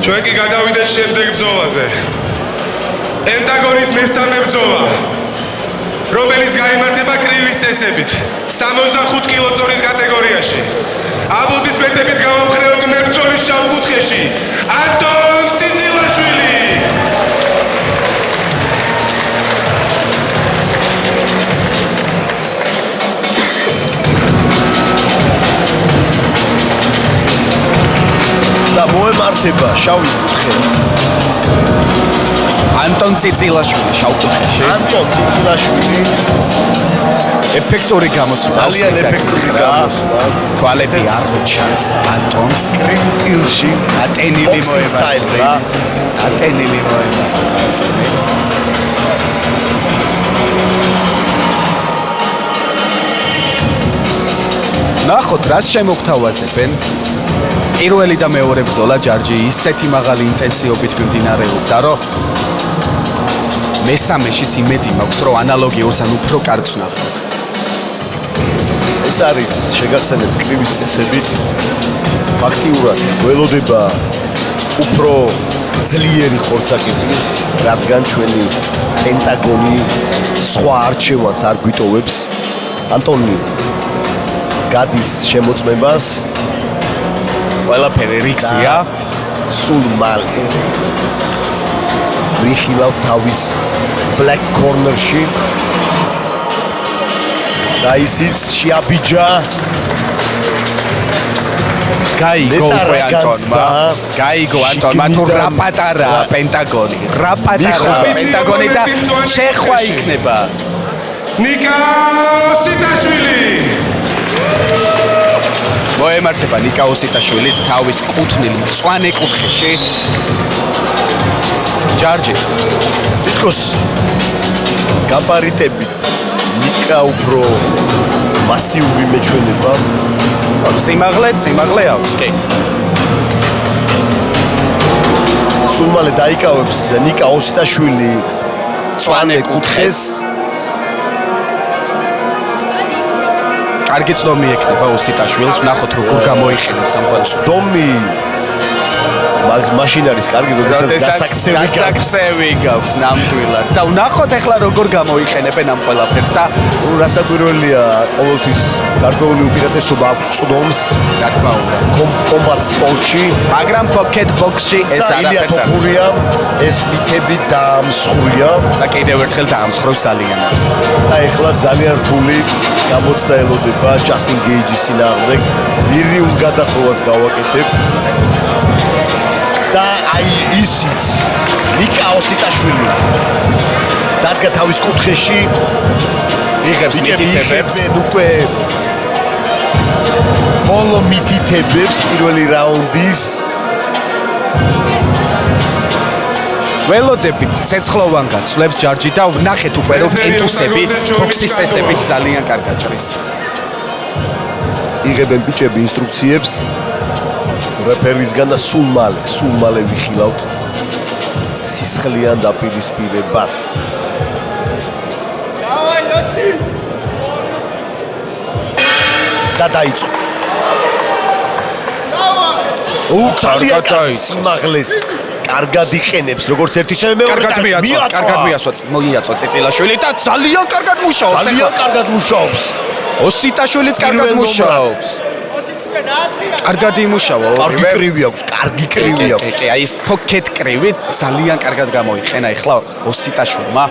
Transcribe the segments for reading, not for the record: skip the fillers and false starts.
ჩვენ კი გადავიდეთ შემდეგ ბრძოლაზე. პენტაგონის მესამე ბრძოლა, რომელიც გაიმართება კრივის წესებით 65 კილოწოლის კატეგორიაში. აპლოდისმენტებით გავამხრეოთ მებრძოლის შავ კუთხეში ანტონ ციცილაშვილი. და მოემართება შავი კუთხე. ანტონ ციცილაშვილი შავ კუთხეში. ანტონ ციცილაშვილი ეფექტური გამოსვლა. ძალიან ეფექტური გამოსვლა. თვალები არ მოჩანს ანტონს. კრივ სტილში დატენილი მოემართება. დატენილი მოემართება. ნახოთ რას შემოგთავაზებენ. პირველი და მეორე ბრძოლა ჯარჯი ისეთი მაღალი ინტენსივობით მიმდინარეობდა, რომ მესამეშიც იმედი მაქვს, რომ ანალოგიურს ან უფრო კარგს ვნახავთ. ეს არის შეგახსენებთ კრივის წესებით ფაქტიურად ველოდება უფრო ძლიერი ხორცაკები, რადგან ჩვენი პენტაგონი სხვა არჩევანს არ გვიტოვებს. ანტონი გადის შემოწმებას, ყველაფერი რიგზია, სულ მალე ვიხილავ თავის black corner-ში და ისიც შეაბიჯა გაიგო უკვე ანტონმა. გაიგო ანტონმა თუ რა პატარაა პენტაგონი. რა პატარაა პენტაგონი და შეხვა იქნება. ნიკა ოსიტაშვილი. მოემართება ნიკა ოსიტაშვილის თავის კუთვნილ მწვანე კუთხეში. ჯარჯი თითქოს გაბარიტებით ნიკა უფრო მასიური მეჩვენება. სიმაღლე აქვს, კი. სულ მალე დაიკავებს ნიკა ოსიტაშვილი მწვანე კუთხეს. კარგი წდომი ექნება ოსიტაშვილს, ვნახოთ როგორ გამოიყენებს სამყაროს. დომი მაშინ არის კარგი, როდესაც გასაქცევი გაქვს ნამდვილად. და ვნახოთ ახლა როგორ გამოიყენებენ ამ ყველაფერს და რასაკვირველია, ყოველთვის გარკვეული უპირატესობა აქვს წდომს, რა თქმა უნდა, კომბატ სპორტში, მაგრამ pocket box-ში ეს არაფერს არ არის. ეს მითები დაამსხვრია და კიდევ ერთხელ დაამსხვრევს ძალიან. და ეხლა ძალიან რთული გამოცდა ელოდება ჯასტინ გეიჯის წინააღმდეგ. ირიულ გადახოვას გავაკეთებთ. და აი ისიც ნიკა ოსიტაშვილი დადგა თავის კუთხეში, იღებს მითითებებს, უკვე ბოლო მითითებებს პირველი რაუნდის. ველოდებით ცეცხლოვან გაცვლებს ჯარჯი და ვნახეთ უკვე რომ პენტუსები ბოქსის წესებით ძალიან კარგად ჭრის. იღებენ ბიჭები ინსტრუქციებს რეფერისგან და სულ მალე ვიხილავთ სისხლიან დაპირისპირებას. და დაიწყო. ძალიან კარგი სიმაღლეს კარგად იყენებს, როგორც ერთი შემე მეორე კარგად მიაწვა ციცილაშვილი და ძალიან კარგად მუშაობს. ოსიტაშვილიც კარგად მუშაობს. კარგად იმუშავა. კარგი კრივი აქვს. კი, აი ეს pocket კრივი ძალიან კარგად გამოიყენა ახლა ოსიტაშვილმა.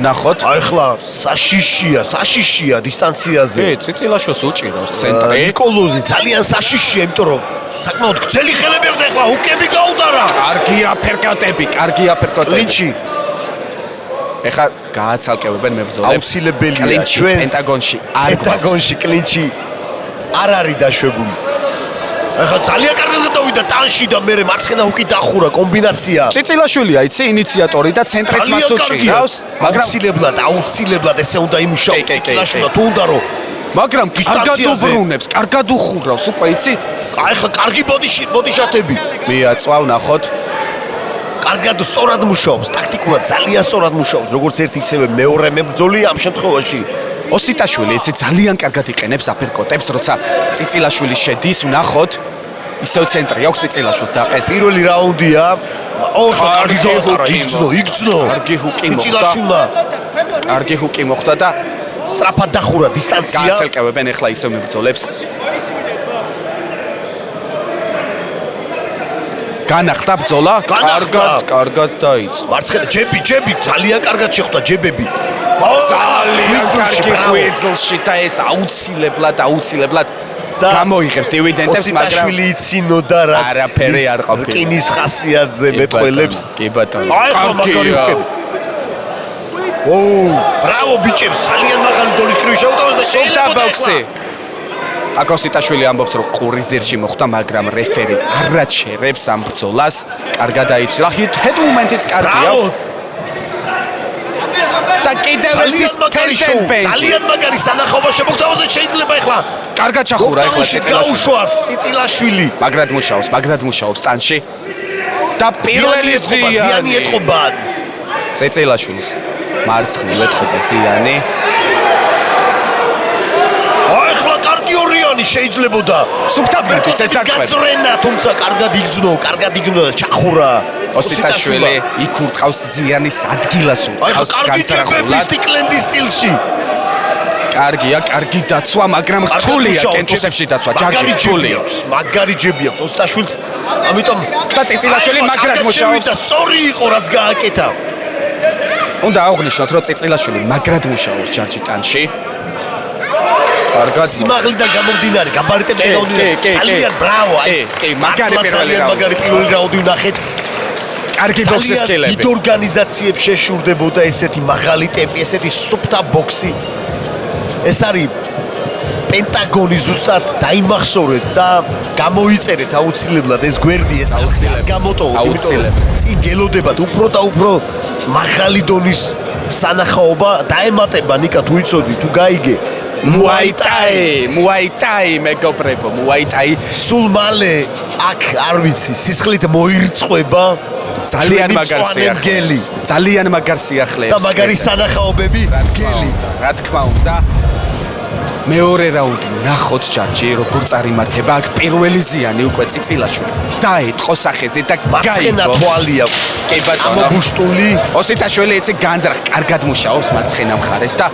ნახოთ. აი ახლა საშიშია დისტანციაზე. კი, ციცილაშვილს უჭირავს ცენტრი. ნიკოლოზი ძალიან საშიშია, იმიტომ რომ საკმაოდ გრძელი ხელები აქვს ახლა უკები გაუტარა. კარგი აფერკატები. კლინჩი. ეხლა გააცალკევებენ მებრძოლებს. აუცილებელია ჩვენს პენტაგონში კლინჩი არ არის დაშვებული. ახლა ძალიან კარგად გადავიდა ტანში და მე მარცხენა უკი დახურა კომბინაცია. ციცილაშვილია იცი ინიციატორი და ცენტრიც მას უჭირავს, მაგრამ აუცილებლად ესე უნდა იმუშაოს ციცილაშვილა თუ უნდა რომ მაგრამ კარგად უბრუნებს, კარგად უხურავს, უკვე იცი? აი ხა კარგი ბოდიშათები. მიაწვა, ვნახოთ. კარგად სწორად მუშაობს, ტაქტიკურად ძალიან სწორად მუშაობს, როგორც ერთი ისევე მეორე მებრძოლი ამ შემთხვევაში. ოსიტაშვილი იცი ძალიან კარგად იყენებს აფერკოტებს, როცა ციცილაშვილი შედის, ვნახოთ. ისევ ცენტრი აქვს წიწილაშვილს დაყეთ. პირველი რაუნდია. კარგი დაუტარა, იგრძნო. კარგი ჰუკი მოხდა. წიწილაშვილმა. კარგი ჰუკი მოხდა და სწრაფად დახურა დისტანცია. გააცელკევებენ ახლა ისევ მებრძოლებს. განახდა ბრძოლა, კარგად დაიწყო. მარცხენა ჯები, ძალიან კარგად შეხვდა ჯებები. ძალიან კარგი ხვიძლში და ეს აუცილებლად გამოიღებს დივიდენდებს, მაგრამ ოსიტაშვილი იცინოდა რაც არაფერი არ ყოფილა. რკინის ხასიათზე მეტყველებს. კი ბატონო. აი ხო მაგარი უკები. ბრავო ბიჭებს, ძალიან მაღალი დონის კრივი შეუტოვეს და შეხვდა ბოქსი. აკოსიტაშვილი ამბობს რომ ყურის ძირში მოხდა, მაგრამ რეფერი არაჩერებს ამ ბრძოლას. კარგად აიცი. ჰედ მომენტიც კარგია. და კიდევ ერთი ძალიან მაგარი სანახაობა შემოგთავაზეთ შეიძლება ახლა. კარგად ჩახურა ახლა წიწილაშვილი. მაგრად მუშაობს ტანში. და პირველი ზიანი ეთყობა. წიწილაშვილის მარცხნივ ეთყობა ზიანი. ახლა კარგი ორიანი შეიძლებოდა. სუფთად გადის ეს დაწყება. გაწრენა, თუმცა კარგად იგრძნო და ჩახურა. ოსიტაშვილი იქ ურტყავს ზიანის ადგილას ურტყავს განცრახულად კლენდის სტილში. კარგია, კარგი დაცვა, მაგრამ რთულია კენტუსებში დაცვა, ჯარჯი რთულია. მაგარი ჯები აქვს ოსიტაშვილს, ამიტომ და წიწილაშვილი მაგრად მუშაობს. სწორი იყო რაც გააკეთა. უნდა აღვნიშნოთ, რომ წიწილაშვილი მაგრამ მუშაობს ჯარჯი ტანში. კარგად სიმაღლიდან გამომდინარე, გაბარიტებიდან გამომდინარე. ძალიან ბრავო. კი, მაგარი პირველი რაუნდი ვნახეთ. კარგი ბოქსის სკილები. დიდ ორგანიზაციებს შეშურდებოდა ესეთი მაღალი ტემპი, ესეთი სუფთა ბოქსი. ეს არის პენტაგონი ზუსტად დაიმახსოვრეთ და გამოიწერეთ აუცილებლად ეს გვერდი, ეს აუცილებლად გამოტოვოთ, აუცილებლად. წინ გელოდებათ უფრო და უფრო მაღალი დონის სანახაობა დაემატება ნიკა თუ იცოდი, თუ გაიგე. მუაიტაი მეგობრებო, მუაიტაი სულ მალე აქ არ ვიცი, სისხლით მოირწყვება ძალიან მაგარ სიახლეებს და მაგარი სანახაობები გელი. რა თქმა უნდა, მეორე რაუნდი ნახოთ ჯარჯი როგორ წარიმართება. აქ პირველი ზიანი უკვე წიწილაშვილს დაეთყო სახეზე და მარცხენა თვალი აქვს. კი ბატონო, ამობუშტული. ოსიტაშვილი ეცე განძრახ კარგად მუშაობს მარცხენა მხარეს და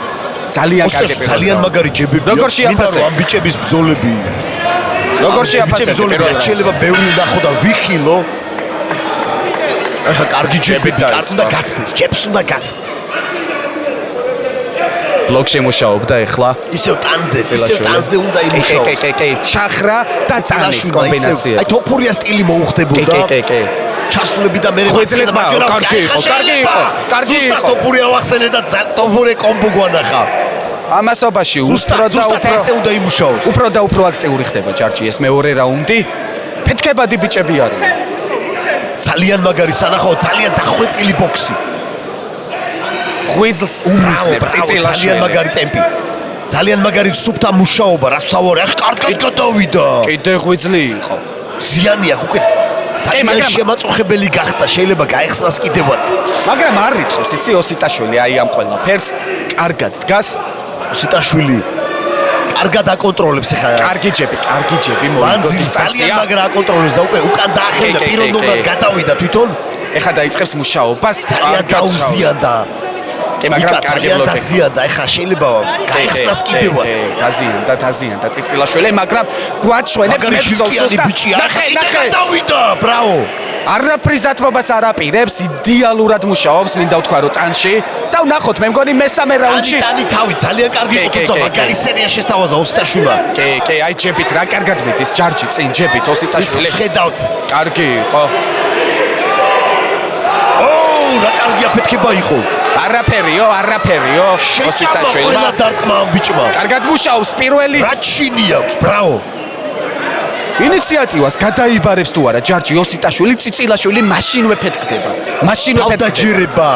ძალიან მაგარი ჯებები. როგორ შეაფასებ ამ ბიჭების ბრძოლები? როგორ შეაფასებ შეიძლება ბევრი ნახო და ვიხილო. ახლა კარგი ჯები უნდა გაცდეს, ჯებს უნდა გაცდეს. ბლოკში მუშაობდა ახლა. ისევ ტანზე უნდა იმუშაოს. კი, ჩახრა და წანის კომბინაცია. აი თოფურია სტილი მოუხდებოდა. კი. ჩასულები და მე ხვეძლება კარგი იყო. თოფურია ვახსენე და თოფურე კომბო გვანახა. ამასობაში უფრო და უფრო ესე უნდა იმუშაოს. უფრო და უფრო აქტიური ხდება ჯარჯი ეს მეორე რაუნდი. ფეთქებადი ბიჭები არიან. ძალიან მაგარი სანახაო, ძალიან დახვეწილი ბოქსი. ხვიძლს უმისნებს წიწილაშვილი. ძალიან მაგარი ტემპი. ძალიან მაგარი სუფთა მუშაობა, რაც თავარი. ახ კარგად გადავიდა. კიდე ხვიძლი იყო. ზიანი აქვს უკვე. ძალიან შემაწუხებელი გახდა, შეიძლება გაეხსნას კიდევაც. მაგრამ არ რიტყობს, იცი ოსიტაშვილი აი ამ ყველაფერს კარგად დგას. ოსიტაშვილი კარგად აკონტროლებს ახლა. კარგი ჯები მოიგო დისტანცია. ძალიან მაგრა აკონტროლებს და უკვე უკან დაახევნა პირველ ნომრად გადავიდა თვითონ. ეხლა დაიწყებს მუშაობას. ძალიან გაუზიანდა. მაგრამ კარგი დაზიანდა, ახლა შეიძლება გაიხსნას კიდევაც. დაზიანდა წიწილაშვილი, მაგრამ გვაჩვენებს მებრძოლს და ნახე დავიდა, ბრავო. არაფრის დათმობას არ აპირებს, იდეალურად მუშაობს, მინდა ვთქვა რომ ტანში. და ვნახოთ, მე მგონი მესამე რაუნდში. ტანი თავი ძალიან კარგი იყო, თუმცა მაგარი სერია შესთავაზა ოსიტაშვილმა. კი, აი ჯებით რა კარგად მიდის ჯარჯი წინ ჯებით ოსიტაშვილი. ხედავთ. კარგი იყო. რა კარგი აფეთქება იყო. არაფერიო. ოსიტაშვილი. ყველა დარტყმა ამ ბიჭმა. კარგად მუშაობს პირველი. რა ჩინი აქვს, ბრავო. ინიციატივას გადაიბარებს თუ არა ჯარჯი ოსიტაშვილი, წიწილაშვილი მაშინვე ფეთქდება. თავდაჯერება.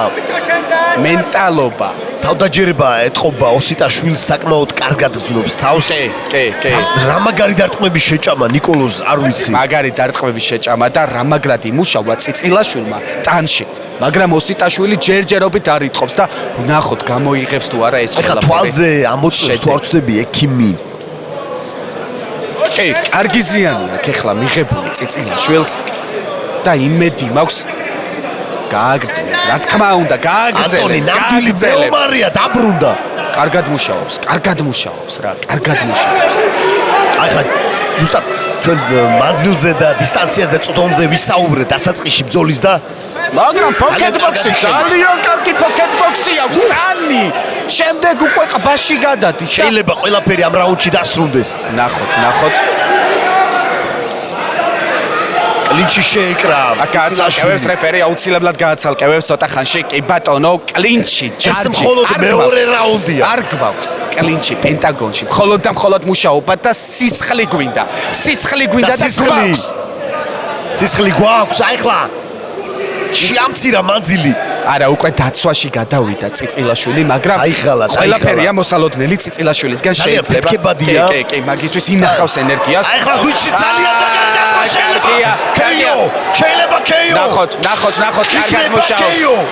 მენტალობა. თავდაჯერება ეთყობა ოსიტაშვილს საკმაოდ კარგად გრძნობს თავს. კი. რა მაგარი დარტყმები შეჭამა ნიკოლოზ, არ ვიცი. მაგარი დარტყმები შეჭამა და რა მაგრად იმუშავა წიწილაშვილმა ტანში. მაგრამ ოსიტაშვილი ჯერჯერობით არ იტყობს და ვნახოთ გამოიღებს თუ არა ეს ყველაფერი. ახლა თვალზე ამოწევს თუ არ ვწდები ექიმი. კი, კარგი ზიანია ეხლა მიღებული წიწილაშვილს და იმედი მაქვს გააგრძელებს. რა თქმა უნდა, ანტონი გააგრძელებს. ნამდვილი მეომარია, დაბრუნდა. კარგად მუშაობს რა, კარგად მუშაობს. ახლა ზუსტად ჩვენ მანძილზე და დისტანციაზე და წუთომზე ვისაუბრეთ დასაწყისში ბრძოლის და მაგრამ პოკეტბოქსი ძალიან კარგი პოკეტბოქსია, წანი. შემდეგ უკვე ყბაში გადადის. შეიძლება ყველაფერი ამ რაუნდში დასრულდეს. ნახოთ. კლინჩი შეიკრა. გააცალკევებს რეფერი აუცილებლად გააცალკევებს ცოტა ხანში. კი ბატონო, კლინჩი, ჯარჯი. ეს მხოლოდ მეორე რაუნდია. არ გვაქვს კლინჩი პენტაგონში. მხოლოდ და მხოლოდ მუშაობა და სისხლი გვინდა. სისხლი გვინდა და გვაქვს. სისხლი გვაქვს. აიხლა შეამცირა მანძილი. არა, უკვე დაცვაში გადავიდა წიწილაშვილი, მაგრამ აიხალა, ყველაფერია მოსალოდნელი წიწილაშვილისგან შეიძლება. ფეთქებადია. კი, მაგისთვის ინახავს ენერგიას. აიხლა ხვიჩი ძალიან კარგია. შეიძლება KO. ნახოთ,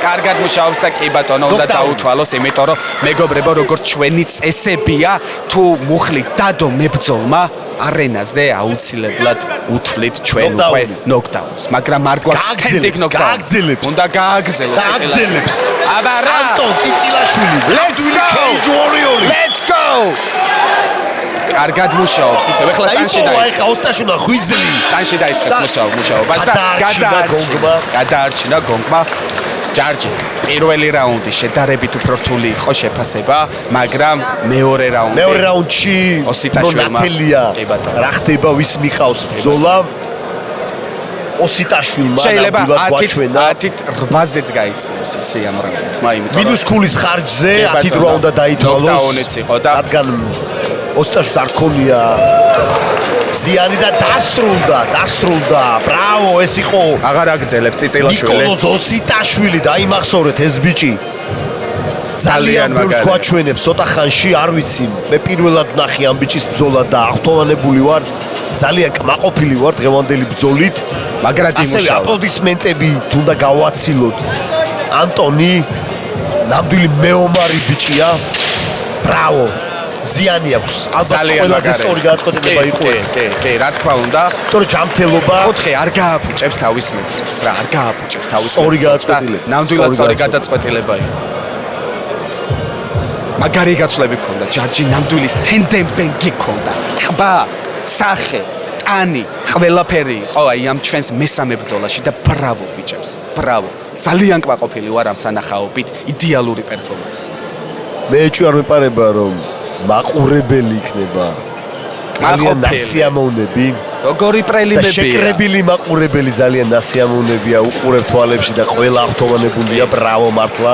კარგად მუშაობს და კი ბატონო, უნდა დაუთვალოს, იმიტომ რომ მეგობრებო, როგორც ჩვენი წესებია, თუ მუხლით დადო მებრძოლმა არენაზე აუცილებლად უთვლით ჩვენ უკვე ნოკდაუნს, მაგრამ არ გვაქვს თენდიკ ნოკდაუნს. უნდა გააგრძელოს წიწილაშვილს. აბა რა? ანტონ წიწილაშვილი. Let's go. კარგად მუშაობს ისევ, ეხლა ტანში დაიწყეს. აიხა ოსტაშუნა ხვიძლი. ტანში დაიწყეს მუშაობას და გადაარჩინა გონგმა. ჯარჯი პირველი რაუნდი შედარებით უფრო რთული იყო შეფასება, მაგრამ მეორე რაუნდში ოსიტაშვილმა რა ხდება, ვის მიხავს ბრძოლა? ოსიტაშვილმა შეიძლება გვაჩვენა 10-8-ზეც გაიწიოს იცი ამ რაუნდმა, იმიტომ მინუს ქულის ხარჯზე 10 რა უნდა დაითვალოს. ნოკდაუნიც იყო და რადგან ოსიტაშვილს არ ქონია ზიანი და დასრულდა. ბრავო, ეს იყო აღარ აგრძელებს წიწილაშვილი. ნიკოლოზ ოსიტაშვილი, დაიმახსოვრეთ ეს ბიჭი. ძალიან ბევრს გვაჩვენებს ცოტა ხანში, არ ვიცი, მე პირველად ვნახე ამ ბიჭის ბრძოლა და აღთვალებული ვარ. ძალიან კმაყოფილი ვარ დღევანდელი ბრძოლით. მაგრად ასევე იმუშავა. აპლოდისმენტები თუნდა გავაცილოთ. ანტონი ნამდვილი მეომარი ბიჭია. ბრავო. ზიანი აქვს. ალბათ ყველაზე სწორი გადაწყვეტილება იყო ეს. კი, რა თქმა უნდა. თორე ჯანმრთელობა. ოთხე არ გააფუჭებს თავის მებრძოლს რა, არ გააფუჭებს თავის სწორი გადაწყვეტილება. ნამდვილად სწორი გადაწყვეტილება იყო. მაგარი გაცვლები ქონდა, ჯარჯი ნამდვილის თენდენბენგი ქონდა. ყბა, სახე, ტანი, ყველაფერი იყო აი ამ ჩვენს მესამე ბრძოლაში და ბრავო ბიჭებს. ბრავო. ძალიან კმაყოფილი ვარ ამ სანახაობით, იდეალური პერფორმანსი. მე ეჭვი არ მეპარება რომ მაყურებელი იქნება. ძალიან ნასიამოვნები. როგორი პრელიდებია. შეკრებილი მაყურებელი ძალიან ნასიამოვნებია, უყურებ თვალებში და ყველა აღთოვანებულია, ბრავო მართლა.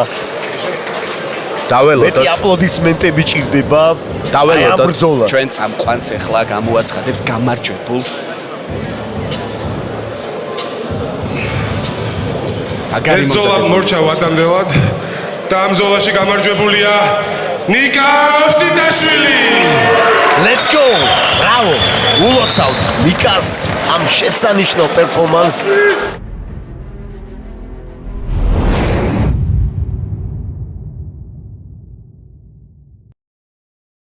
დაველოდოთ. მეტი აპლოდისმენტები ჭირდება. დაველოდოთ. ჩვენ წამყვანს ახლა გამოაცხადებს გამარჯვებულს. აგარი ბრძოლა მორჩა ვადამდელად და ამ ბრძოლაში გამარჯვებულია ნიკა ოსიტაშვილი. Let's go! Bravo! ულოცავთ ნიკას ამ შესანიშნავ პერფორმანსს.